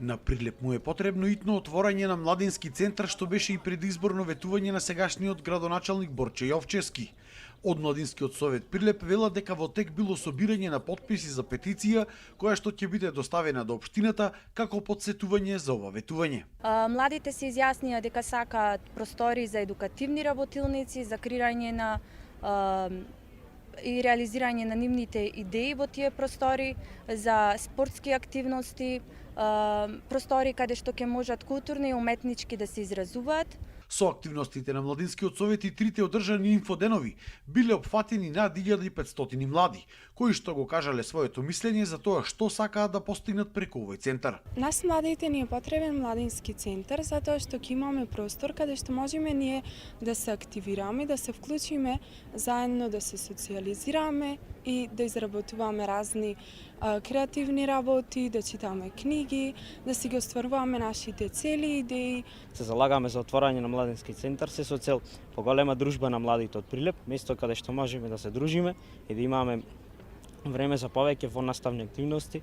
На Прилеп му е потребно итно отворање на младински центар, што беше и предизборно ветување на сегашниот градоначалник Борче Јовчевски. Од Младинскиот совет Прилеп велат дека во тек било собирање на потписи за петиција која што ќе биде доставена до општината како потсетување за ова ветување. Младите се изјаснија дека сакаат простори за едукативни работилници, за креирање на и реализирање на нивните идеи во тие простори, за спортски активности, простори каде што ќе можат културни и уметнички да се изразуваат. Со активностите на Младинскиот совет и трите одржани инфоденови биле опфатени над 1500 млади, кои што го кажале своето мислење за тоа што сакаат да постигнат преку овој центар. Нас младите ни е потребен младински центар затоа што ќе имаме простор каде што можеме ние да се активираме, да се вклучиме, заедно да се социјализираме и да изработуваме разни креативни работи, да читаме книги, да си ги остваруваме нашите цели и идеи. Се залагаме за отворање на младински центар се со цел поголема дружба на младите од Прилеп, место каде што можеме да се дружиме и да имаме време за повеќе во наставни активности,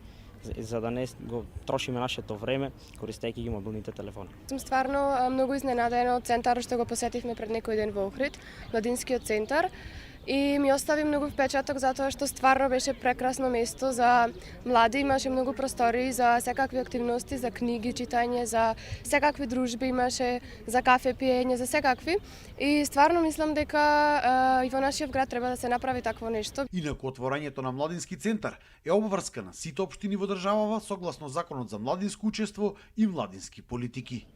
за да не го трошиме нашето време користејќи ги мобилните телефони. Сум стварно многу изненадена од центарот што го посетивме пред некој ден во Охрид, Младинскиот центар. И ми остави многу впечаток затоа што стварно беше прекрасно место за млади, имаше многу простори за секакви активности, за книги, читање, за секакви дружби имаше, за кафе пиење, за секакви. И стварно мислам дека и во нашиот град треба да се направи такво нешто. Инаку отворањето на Младински центар е обврска на сите општини во државава согласно Законот за младинско учество и младински политики.